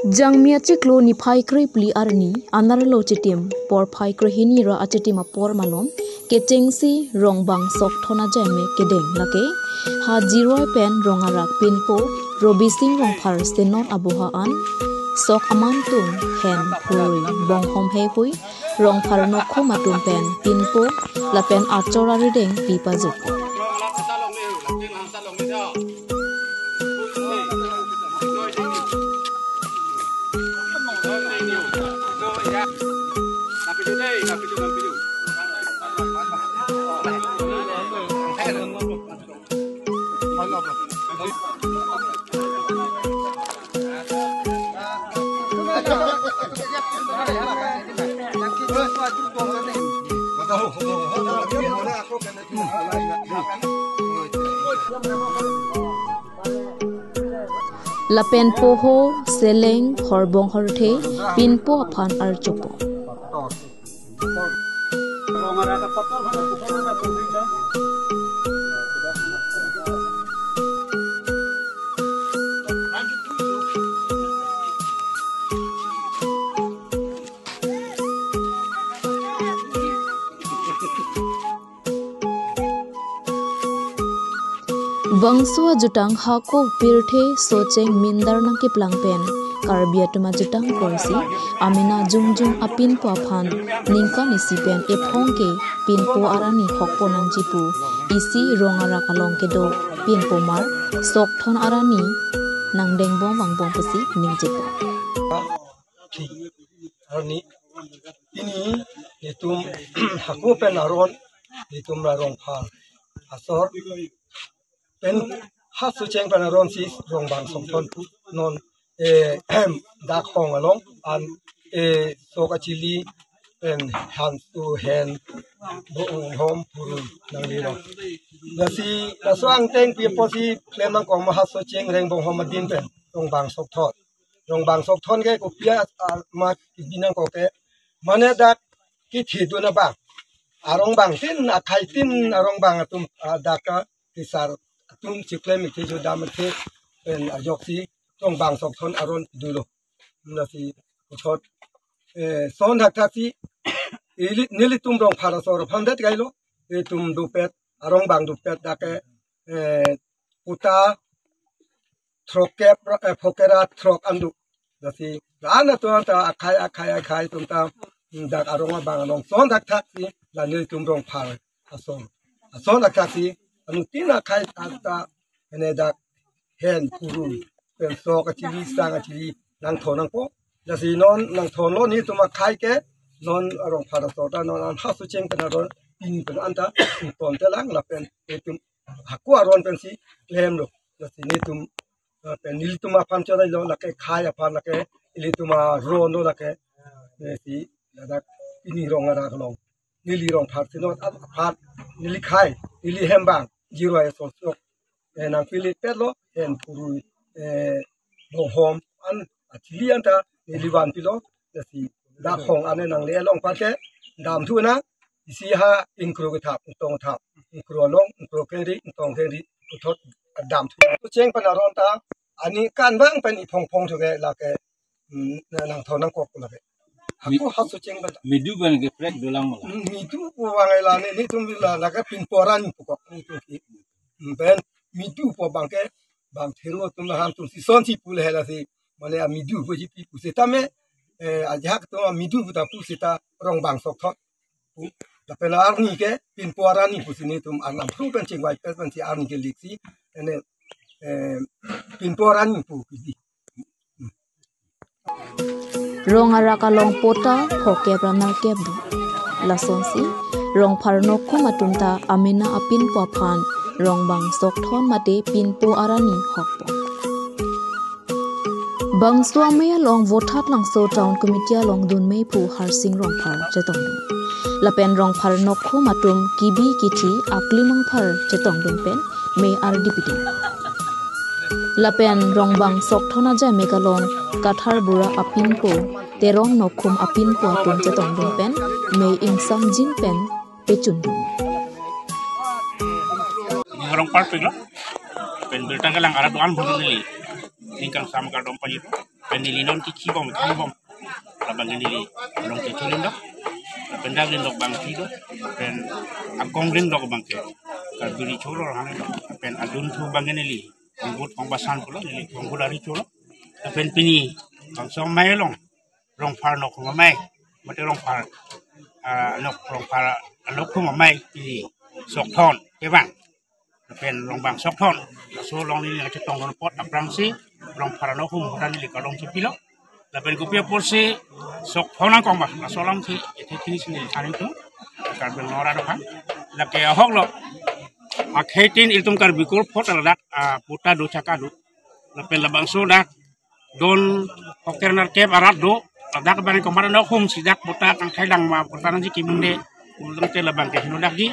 Jangmia ciklo ni phai kri pli arni anar lo chitim por phai kri hini ra achitim por malom ketengsi rongbang sok thona jame kedeng lake ha jiroi pen rongarak pinpo robising rong phar senot abuha an sok aman tum hen phui bong hom he hui rong phar no khoma tum pen pinpo la pen achora rideng pipa juk Lapen poho seleng horbong horthe pinpo aphan archopo Bangso jutang hako pirthe socheng mindar nang ki plangpen karbia tuma jutang korsi amina jungjung apin po aphan ningka nisi pen ephongke pinpo arani hokpo nang jipu isi rongara kalong ke do pinpo mar sok thon arani nang dengbong wangbong pasi ningjipo arni ini itum hako pen aron itum rong phal asor pen hasu cheng pen aron si rong bang som thon non dak hong along an soka chili pen han tu hen bo hom puru nang li ro nasi aswang teng pi posi lemang kong hasu cheng reng bong hom din pen rong bang sok thot rong bang sok thon ke ko pia ma binang ko ke mane dak ki thi du na ba arong bang tin akhai tin arong bang atum daka kisar atum chiklem ki jo dam the pen ajok si rong bang sok thon aron du lo na si chot son hak ta si nili tum rong phara sor phandet gailo tum du pet arong bang du pet dake uta trokep phokera trok andu na si rana to ta akhai tum ta dak arong bang long son hak ta si la nili tum rong phara son hak ta si anu tina khai ta ene dak hen puru pen so ka chili sang chili nang thonang po la si non nang thon lo ni tuma khai ke non arong phara so ta non an hasu cheng pen aron in pen anta ton te lang la pen tum haku aron pen si lem lo la si ni tum pen nil tuma phan chora lo la ke khai aphan la ke ili tuma ro no la ke si la dak ini rong ara long nili rong phar si non aphat nili khai nili hembang jiro ay so so nang pili petlo en puru bo hom an atili anta niliwan pilo si da khong ane nang le long pa ke dam thu na isi ha inkro ga thap tong thap inkro long inkro ke ri tong ke ri thot dam thu cheng pa na ron ta ani kan bang pen i phong phong thu ge la ke nang thonang kok la ke haku hasu cheng ba midu ban ke prek dolang mala midu po wangai la ni tum la ka pin poran po ko ben midu po bangke bang thero tum la ham tum si son si pul hela si mane a midu po ji pi pu se ta me ajak to midu ta pu se ta rong bang sok thot la pela arni ke pin poran ni pu si ni tum an am phu pen ching wai pen si arni ke lik si ene pin poran ni pu ki rongara kalong pota hoke pranal kebu lasonsi rong pharno khumatumta amina apin po phan rongbang sok thon mate pinpo arani hokpo bangso amaya long vothat langso town committee long dun mei phu harsing rong phar chetong lapen rong phar nok khumatum kibi kithi aklimang phar chetong dun pen me rdpt lapen rongbang sok thona ja megalong kathar bura apin po terong nokhum apin po atum chetong dun pen me insam jin pen pechun orang part peglo pen bertanggalang arah doan berdiri ingkang sama kadang pagi penili non kibom labang nili long kecilin dok pendagin dok bang tido pen agongling dok bang ke kalbiri cholo hane dok pen adun tu bang nili nggut pangbasan pulo nili nggut dari cholo pen pini bang som mai long rong far nok mai mate rong far nok rong far nok khu mai pini sok thon ke bang pen rong bang sok thon so long nili ngate tong pot aprang si rong far nok khu dan nili kalong sepilo lapen kupia porsi sok thona kongba solam si ete kini sini thani tu karbel nora dokan lake ahok lo akhetin iltum kar bikul pot aladak puta do cakadu lapen labang so dak don hokernar kep arat do dak bani kemarin no hum sidak puta kang khaidang ma pertanan ji kimunde ulung te labang ke hinodak ji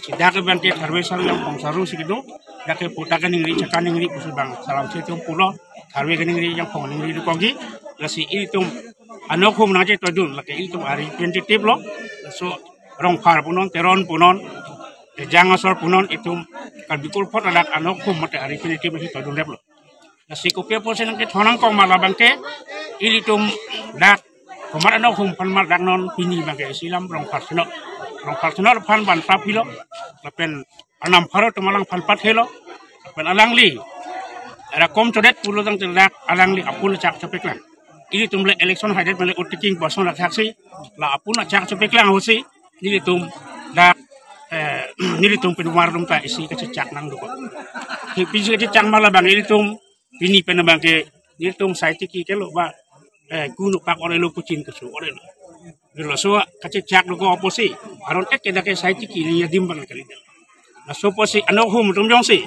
sidak ban te harwe sar yang pongsaru sikido dak puta kan ingri cakan ingri kusubang salam setum pulo harwe kan ingri yang pong ingri do kogi lasi iltum anok hum naje todun lake iltum ari 20 tip lo so rong far punon teron punon jang asor punon itum kalbikul pot adak anok hum mate ari 20 tip si todun rep lo lasi kopia posen ke thonang kong mala bangke ilitum dak komar anok hum pan mar dak non pini bangke silam rong far seno pan ban papilo lapen anam faro tumalang pan pat helo lapen alang li ada kom codet pulo dang terdak alang li apun cak cepeklan ini tumle election hadir mele utiking boson dak saksi la apuna cak cepeklang hosi ini tum dak ini tum penumar dum ta isi kecak nang do piji kecak mala bang ini tum pini penabang ke ini tum saiti ki kelo ba gunu pak ore lo kucing kesu ore lo dilo so kecak do ko oposi aron ek ke saiti ki ni dimbang kali la so posi anok hum tum jong si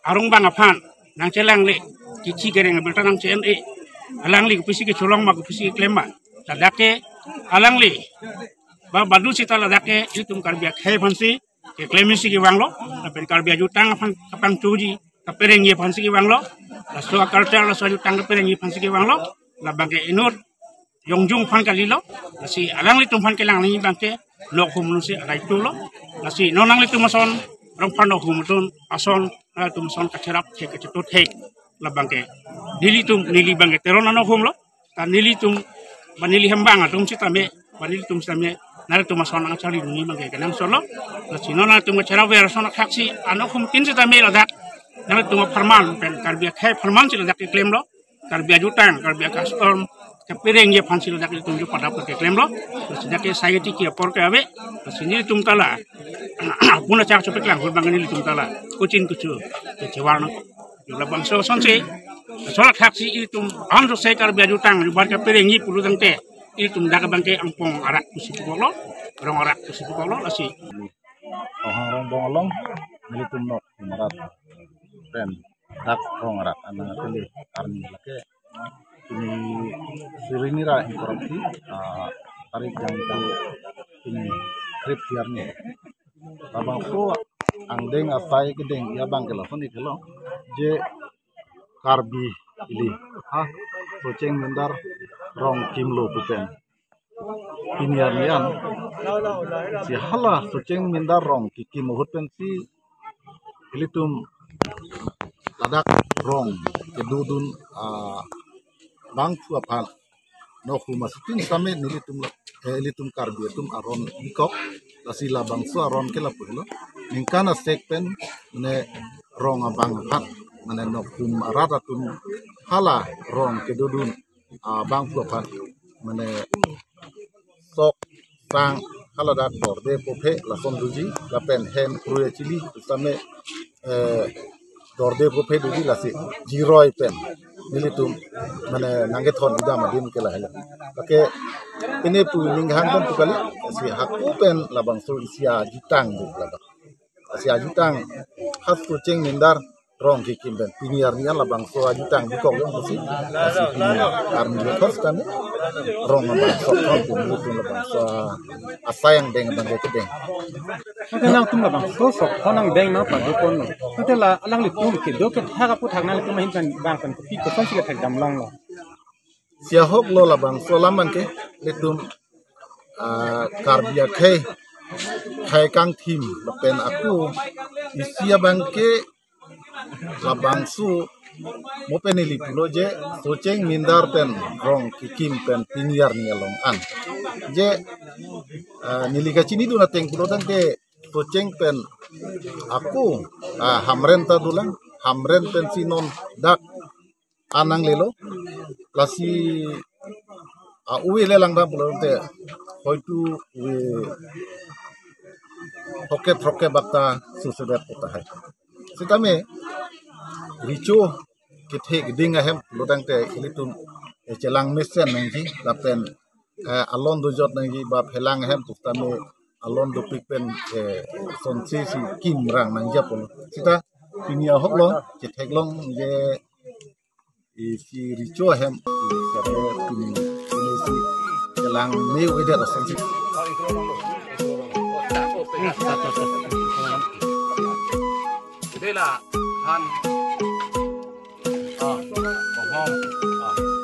arung bang aphan nang celang le kici gereng belta nang CNE alang li kupisi ke colong ma kupisi klema tadake alang li ba badu sita ladake itum karbia khai phansi ke klemisi ki wanglo tapi karbia jutang aphan kapang tuji kapereng ye phansi ki wanglo la so culture la so jutang kapereng ye phansi ki wanglo la bangke inut yongjung phan kalilo la si alang li tum phan kelang ni bangke nok hum lu si alai tu lo la si nonang li tumason rong phan nok hum tun ason tum son kacerap ke ketut hek la bangke nili bangke teron anok hum lo tan nili tum banili hembang tum sitame banili tum sitame nare tum son ang chali ni bangke kanang solo la sinona tum kacerap ver son khaksi anok hum tin sitame la dak nare tum farman pen karbia khai farman sila dak claim lo karbia jutang karbia custom kapireng ye phansi lo dak tum ju pada ke claim lo sejak ke society ki por ke ave sini tum tala puna cak cepek lang bang nili tum tala kucing kucu kecewarna jula bangso sonse soal taksi itum ando sekar biaju tang ribar ka perengi pulu tangte itum daga bangke ampong arak kusipu kolo rong arak kusipu kolo lasi rong bolong nilitum nok marat pen dak rong arak anang ateli arni lake ini sirinira korupsi tarik yang itu ini krip siarni abang so angdeng asai gedeng ya bang kelafon ikelo je karbi ili soceng mendar rong kimlo pupen piniarnian si hala soceng mendar rong kiki mohut pensi ilitum ladak rong kedudun bang fuapal no humasutin same nilitum karbi tum aron ikok lasila bangso aron kelapulo ningkana sekpen ne rong abang hat mane no kum aratum hala rong kedudun bang fuapal mane sok sang hala dat borde pope la sonduji la pen hen kruye chili same dorde pope duji la si jiroi pen nilitum mane nangeton idam din kela hela oke ini pu ninghang kon tukali si haku pen labang so isia jutang du labang isia jutang has kucing mindar rong kikim ben piniar nian labang so jutang dikok yang si piniar arni letos kan rong labang so kon nilitum labang so asayang deng bang kedeng nang tum labang so sok konang deng na pa dukon no tela alang li tum ke do ke haga pu thang na tum hin kan bang kan pi ko son sila thak dam long lo sia hok lo labang so laman ke litum karbia khai kang tim pen aku isia bangke labang su mo penili pulo je soceng mindar pen rong kikim pen piniar ni along an je nili kacini du nateng pulo tang ke soceng pen aku hamren ta dulang hamren pen sinon dak anang lelo lasi uwi lelang da pulo te hoitu we roket bakta susudat potahai sitame rico kithe giding ahem lodang te ilitum celang mesen nangji lapen alon dojot nangji ba phelang ahem pustame alon do pikpen sonsi si kim rang nangja pol sita pinia hoklo chetheglong je si rico ahem sare pini si celang meu eder sonsi đây là han bông hom